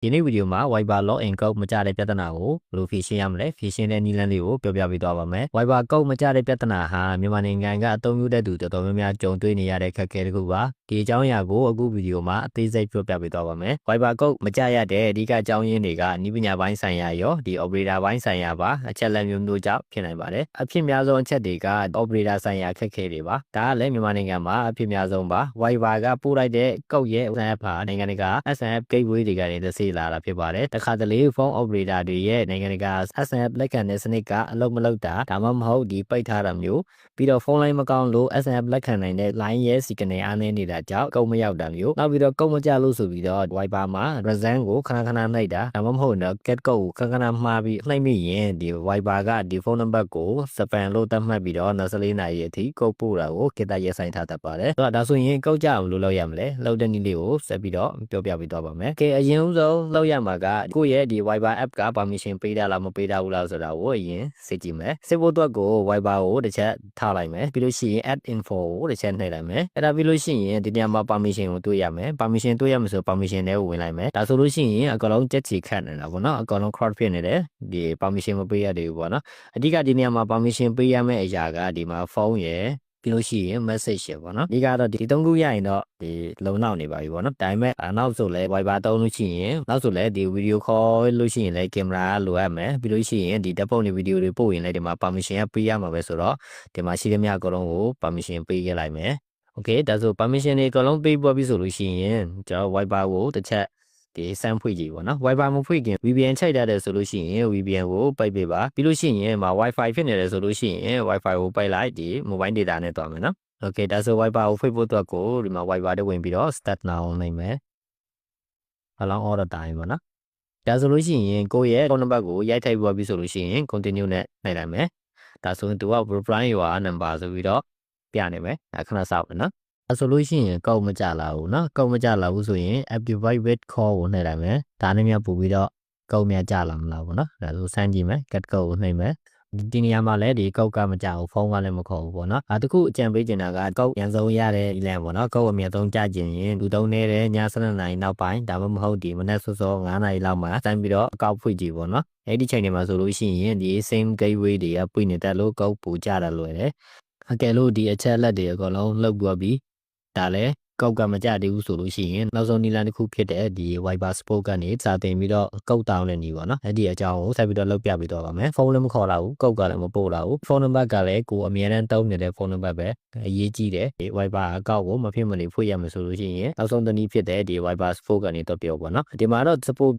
ဒီနေ့ဗီဒီယိုမှာ Viber login code မကြတဲ့ပြဿနာကိုဘယ်လိုဖြေရှင်းရမလဲဖြေရှင်းတဲ့နည်းလမ်းလေးကိုပြောပြပေးသွားပါမယ် Viber code မကြတဲ့ပြဿနာဟာမြန်မာနိုင်ငံကအသုံးပြုတဲ့သူတော်တော်များများကြုံတွေ့နေရတဲ့ခက်ခဲတစ်ခုပါဒီအကြောင်းအရာကိုအခုဗီဒီယိုမှာအသေးစိတ်ပြောပြပေးသွားပါမယ် Viber code မကြရတဲ့အဓိကအကြောင်းရင်းတွေကနည်းပညာပိုင်းဆိုင်ရာရောဒီ operator ပိုင်းဆိုင်ရာပါအချက်လက်မျိုးမျိုးကြောင့်ဖြစ်နိုင်ပါတယ်အဖြစ်များဆုံးအချက်တွေက operator ဆိုင်ရာခက်ခဲတွေပါဒါကလည်းမြန်မာနိုင်ငံမှာအဖြစ်များဆုံးပါ Viber ကပို့လိုက်တဲ့ code ရဲ့ SNF ဟာနိုင်ငံတကာ SNF gateway တွေကနေတစ်စီလာတာဖြစ်ပါတယ်တခါတလေဖုန်း operator တွေရဲ့နိုင်ငံတကာ SNF လက်ခံတဲ့စနစ်ကအလုပ်မလုပ်တာဒါမှမဟုတ်ဒီပိတ်ထားတာမျိုးပြီးတော့ဖုန်းလိုင်းမကောင်းလို့ SNF လက်ခံနိုင်တဲ့ line ရဲ့စီကနေအားနည်းနေတာကြောင့်ကုန်မရောက်တာမျိုးနောက်ပြီးတော့ကုန်မကြလို့ဆိုပြီးတော့ Viber မှာ resign ကိုခဏခဏနှိပ်တာဒါမှမဟုတ်တော့ get code ကိုခဏခဏမှားပြီးနှိပ်မိရင်ဒီ Viber ကဒီဖုန်းနံပါတ်ကို spam လို့သတ်မှတ်ပြီးတော့24နာရီအထိကုတ်ပို့တာကိုခေတ္တရပ်ဆိုင်ထားတတ်ပါတယ်ဒါဆိုရင်ကုတ်ကြအောင်လုပ်ရမလဲလုပ်တဲ့နည်းလေးကိုဆက်ပြီးတော့ပြောပြပေးသွားပါမယ်အရင်ဦးဆုံးလုပ်ရမှာကကိုယ့်ရဲ့ဒီ Viber app က permission ပေးတာလားမပေးတာဘူးလားဆိုတာကိုအရင်စစ်ကြည့်မယ်စစ်ဖို့အတွက်ကို Viber ကိုတစ်ချက်ထားလိုက်မယ်ပြီးလို့ရှိရင် add info ကိုတစ်ချက်နှိပ်လိုက်မယ်အဲ့ဒါပြီးလို့ရှိရင်ဒီနေရာမှာ permission ကိုတွေ့ရမယ် permission တွေ့ရမှာဆို permission တွေကိုဝင်လိုက်မယ်ဒါဆိုလို့ရှိရင်အကောင်လုံးကြက်ချီခတ်နေတာပေါ့နော်အကောင်လုံး crowd ဖြစ်နေတယ်ဒီ permission မပေးရသေးဘူးပေါ့နော်အဓိကဒီနေရာမှာ permission ပေးရမယ့်အရာကဒီမှာဖုန်းရယ်ပြီးလို့ရှိရင် message ရပေါ့နော်ဒီကတော့ဒီသုံးခုရရင်တော့ဒီလုံနောက်နေပါပြီပေါ့နော်ဒါပေမဲ့နောက်ဆိုလဲ Viber သုံးလို့ရှိရင်နောက်ဆိုလဲဒီ video call လို့ရှိရင်လဲ camera လိုအပ်မယ်ပြီးလို့ရှိရင်ဒီဓာတ်ပုံတွေ video တွေပို့ရင်လဲဒီမှာ permission ကပေးရမှာပဲဆိုတော့ဒီမှာရှိသမျှအကုန်လုံးကို permission ပေးခဲ့လိုက်မယ် okay ဒါဆို permission တွေအကုန်လုံးပေးပွားပြီဆိုလို့ရှိရင်ကျွန်တော် Viber ကိုတစ်ချက်ဒီစမ်းဖွင့်ကြည့်ပေါ့နော် Viber မဖွင့်ခင် VPN ချိန်ထားတယ်ဆိုလို့ရှိရင် VPN ကိုပိတ်ပေးပါပြီးလို့ရှိရင်မှာ Wi-Fi ဖြစ်နေတယ်ဆိုလို့ရှိရင် Wi-Fi ကိုပိတ်လိုက်ဒီ mobile data နဲ့တွားမယ်နော် okay ဒါဆို Viber ကိုဖွင့်ဖို့အတွက်ကိုဒီမှာ Viber တွေဝင်ပြီးတော့ start now နိုင်မယ်အလောင်း order time ပေါ့နော်ဒါဆိုလို့ရှိရင်ကိုယ့်ရဲ့ဖုန်းနံပါတ်ကိုရိုက်ထိုက်ပြီးဆိုလို့ရှိရင် continue နဲ့နှိပ်လိုက်မယ်ဒါဆိုရင်သူက reply your number ဆိုပြီးတော့ပြနေမယ်ခဏစောင့်မယ်နော်ဒါဆိုလို့ရှိရင်ကောက်မကြလာဘူးเนาะကောက်မကြလာဘူးဆိုရင် activate with call ကိုနှိပ်လိုက်မယ်ဒါနဲ့များပို့ပြီးတော့ကောက်မြကြလာမလားပေါ့နော်ဒါဆိုစမ်းကြည့်မယ် get code ကိုနှိပ်မယ်ဒီနေရာမှာလည်းဒီကောက်ကမကြဘူးဖုန်းကလည်းမခေါ်ဘူးပေါ့နော်တခုအကြံပေးချင်တာကကောက်ပြန်ဆုံးရတဲ့ဒီလန်ပေါ့နော်ကောက်အမြတ်ဆုံးကြကျင်ရင်လူသုံးနေတဲ့ည7:00နာရီနောက်ပိုင်းဒါမှမဟုတ်ဒီမနက်စောစော9:00နာရီလောက်မှာစမ်းပြီးတော့အကောက်ဖွင့်ကြည့်ပေါ့နော်အဲ့ဒီချိန်တွေမှာဆိုလို့ရှိရင်ဒီ same gateway တွေကပွင့်နေတယ်လို့ကောက်ပူကြတယ်လို့ရတယ်အကယ်လို့ဒီအချက်လက်တွေအကုန်လုံးလှုပ်ပြီးဒါလည်းကောက်ကမကြသေးဘူးဆိုလို့ရှိရင်နောက်ဆုံးနီလန်တစ်ခုဖြစ်တဲ့ဒီ Viber Sport ကနေစာတင်ပြီးတော့ကောက်တောင်းတဲ့နီးပေါ့နော်အဲ့ဒီအကြောင်းကိုဆက်ပြီးတော့လုပ်ပြပေးတော့ပါမယ်ဖုန်းလည်းမခေါ်လာဘူးကောက်ကလည်းမပို့လာဘူးဖုန်းနံပါတ်ကလည်းကိုအမြဲတမ်းတုံးနေတဲ့ဖုန်းနံပါတ်ပဲအရေးကြီးတယ်ဒီ Viber အကောက်ကိုမဖြစ်မနေဖွင့်ရမယ်ဆိုလို့ရှိရင်နောက်ဆုံးတနည်းဖြစ်တဲ့ဒီ Viber Sport ကနေတော့ပြောပေါ့နော်ဒီမှာတော့ support